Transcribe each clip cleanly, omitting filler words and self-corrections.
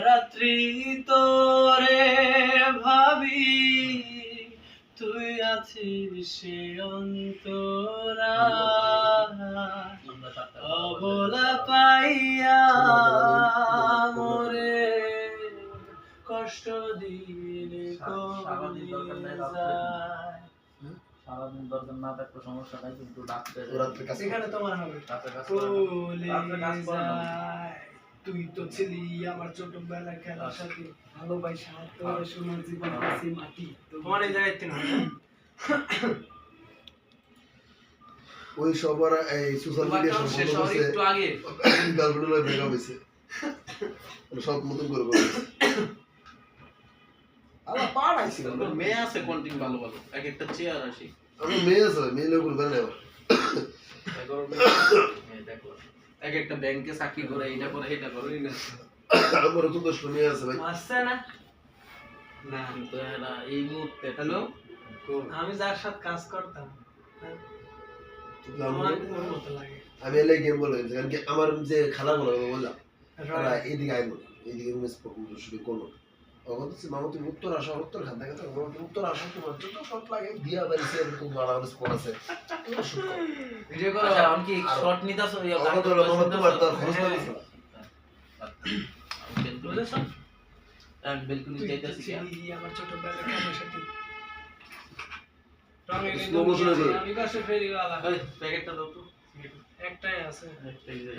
রাত্রি তোরে ভাবি, তুই আছিস সে অন্তরা, অবলা পাইয়া মোরে কষ্ট দিলে সারাদিন দরকার না থাকলে সমস্যা নাই, কিন্তু ডাক্তার এখানে তোমার হবে। তুই তো ছিলি আমার ছোটবেলা খেলার সাথে, ভালোবাসা তোর সোনার জীবন কাছে মাটি। তোমার এই জায়গায় তিন ওই সবার এই সোশ্যাল মিডিয়া শেষ হওয়ার একটু আগে গার্লফ্রেন্ড হয়ে ব্রেকআপ হইছে, সব নতুন করে বলছে। আলা পাড়াইছিল মেয়ে আছে কোনটিং ভালো ভালো এক একটা চেয়ার আসি আমি মেয়ে আছে, মেয়ে লোক বলবে না দেখো এক একটা ব্যাংকে চাকরি করে এটা করে এটা করে না আমার তো দোষ মেয়ে আছে ভাই। আসছে না না তো এরা এই মুহূর্তে হ্যালো, আমি যার সাথে কাজ করতাম আমি এলে গেম বলে কারণ কি আমার যে খালা বলে বললাম তারা এইদিকে আইবো, এইদিকে রুমে শুরু করলো। তখন তো মামা তুমি উত্তর আসা, উত্তর খান থাকে, উত্তর আসা তোমার জন্য শর্ট লাগে, বিয়া বাড়িছে এরকম মারামারি স্পট আছে ভিডিও করো। আমি কি শর্ট নিতাছ ইয়া গান তো মামা তোমার তার খরচ না দিছ বুঝছ আমি বিলকুল চাইতাছি আমার ছোটবেলা খেলার সাথে আমি কাছে ফেরি वाला ওই প্যাকেটটা দাও তো, একটাই আছে, একটাই যাই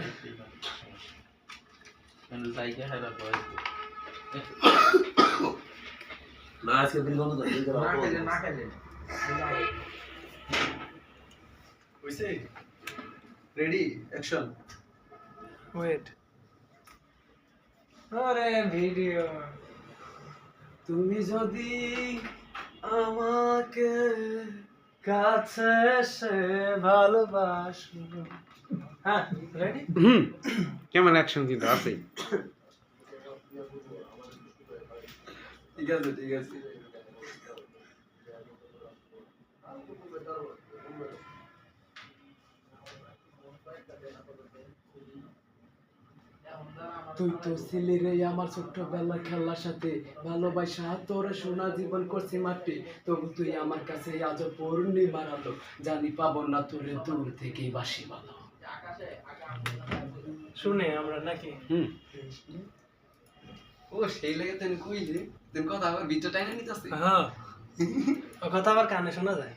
কেন জায়গা হারা করে না আজকে দিন বন্ধ করে না খেলে হইছে রেডি অ্যাকশন ওয়েট। আরে ভিডিও, তুমি যদি আমাকে কাছে এসে ভালোবাসো। হ্যাঁ রেডি, কেমন অ্যাকশন কিন্তু আছে। ঠিক আছে ঠিক আছে। তুই তো ছিলি রে আমার ছোট্টবেলা খেলার সাথে, ভালোবাসা তোর সোনা জীবন করছি মাটি, তবু তুই আমার কাছে আজ পূর্ণিমার আলো, জানি পাবো না তোরে দূর থেকে বাসি ভালো। শুনে আমরা নাকি ও সেই লাগে তুমি কইলি তুমি কথা আবার ভিডিও টাইনা নিতাছি। হ্যাঁ ও কথা আবার কানে শোনা যায়।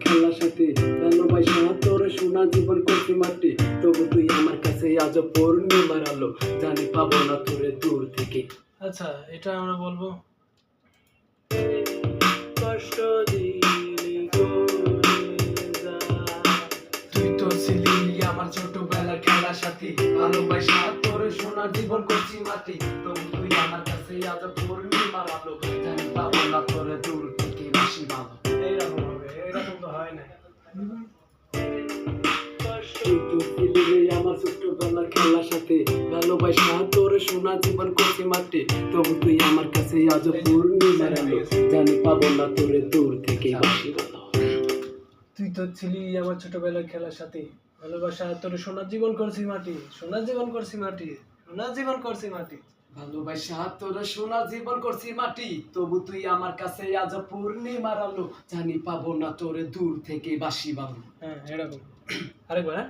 খেলার সাথে ভালোবাসা তোর সোনা জীবন করছি মাটি, তবু তুই আমার কাছে আজ পূর্ণিমার আলো, জানি পাবো না তোরে দূর থেকে। আচ্ছা এটা আমরা বলবো, কষ্ট দিলি তুই তো ছিলি আমার ছোটবেলার খেলার সাথী, ভালোবাসা তোর সোনা জীবন করছি মাটি, তবু তুই আমার কাছে আজ পূর্ণিমার আলো, জানি পাবো না তোরে দূর থেকে বাসি ভালো। এইরকম হবে, এরকম তো হয় না। তুই তো ছিলি রে আমার ছোটবেলার খেলার সাথে, ভালোবাসা তোর সোনা জীবন করছি মাটি, তবু তুই আমার কাছে আজ পূর্ণিমার আলো, জানি পাবো না তোরে দূর থেকে বাসি ভালো। তুই তো ছিলি আমার ছোটবেলার খেলার সাথে, ভালোবাসা তোর সোনার জীবন করছি মাটি, সোনার জীবন করছি মাটি, সোনার জীবন করছি মাটি, ভালোবাসা তোর সোনা জীবন করছি মাটি, তবু তুই আমার কাছে আজ পূর্ণিমার আলো, জানি পাবো না তোরে দূর থেকে বাসি ভালো। হ্যাঁ এরকম আরেকবার। হ্যাঁ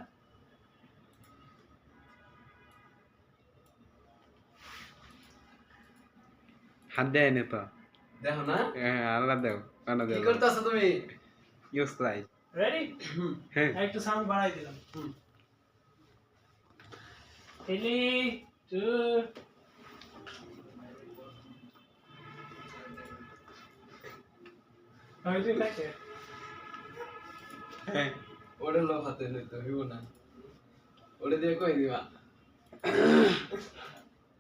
হাত দেয় না তো, দেখো না আলাদা দেও আলাদা কি দেও করতেছো তুমি? ইউজ লাই। রেডি, হ্যাঁ একটু সাউন্ড বাড়াই দিলাম। 3 2 হইছে কাছে হ্যাঁ ওরে লোক হাতে হইতো হইব না, ওরে দিয়ে কই দিবা।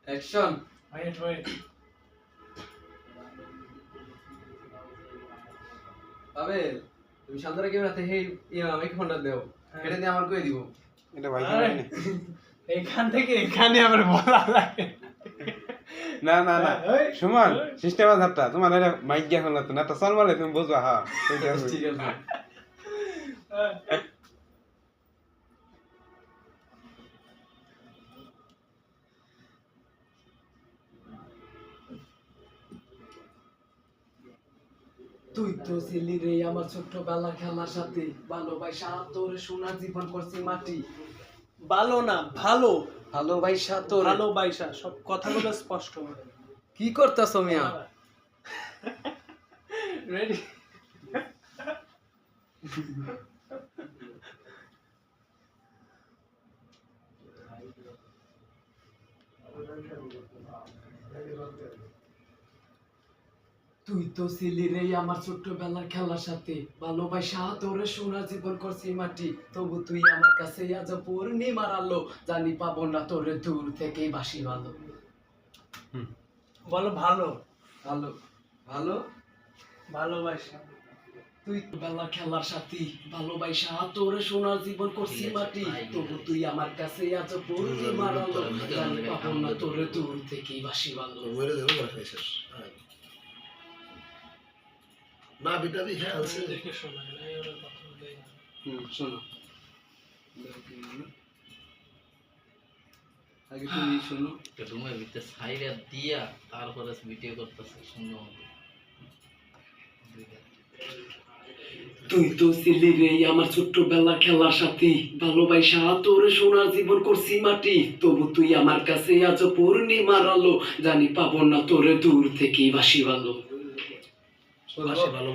অ্যাকশন। ওয়েট পাবেল তুমি শান্তরা কেমন আছে? হে আমাকে ফোনটা দাও, এটা দিয়ে আমার কই দিব। এটা ভাই এখান থেকে এখানে আবার বলা লাগে। না না না সুমন সিস্টেম আছে তোমার এটা মাইক গিয়া হলো তো না তো চল বলে তুমি বুঝবা হ্যাঁ ঠিক আছে তুই তো ছিলি রে আমার ছোট্টবেলা খেলার সাথে ভালোবাসা তোর সোনার জীবন করছি মাটি ভালো না ভালো ভালোবাসা তোর ভালোবাসা সব কথাগুলো স্পষ্ট কি করতেছ মিয়া রেডি তুই তো ছিলি রে আমার ছোট্টবেলার খেলার সাথে ভালোবাসা তোর সোনার জীবন করছি মাটি তবু তুই আমার কাছে আজ পূর্ণিমার আলো জানি পাবো না তোর দূর থেকে বাসি ভালো বলো ভালো ভালো ভালো ভালোবাসা তুই বেলা খেলার সাথী ভালোবাসা তোর সোনার জীবন করছি মাটি তবু তুই আমার কাছে আজ পূর্ণিমার আলো জানি পাবো না তোর দূর থেকে বাসি ভালো মরে দেবো করে খাইছিস না বিটাবি হ্যাঁ আছে দেখে শোনা এই ওর কথা বলে শোনো আগে তুমি শোনো রুমের ভিতরে সাইডে দিয়া তারপরে ভিডিও করতেছে সুন্দর মতো তুই তো ছিলি রে আমার ছোট্টবেলা খেলার সাথী ভালোবাসা তোর সোনার জীবন করছি মাটি তবু তুই আমার কাছে আজ পূর্ণিমার আলো জানি পাবো না তোর দূর থেকে বাসি ভালো শোনো ভালো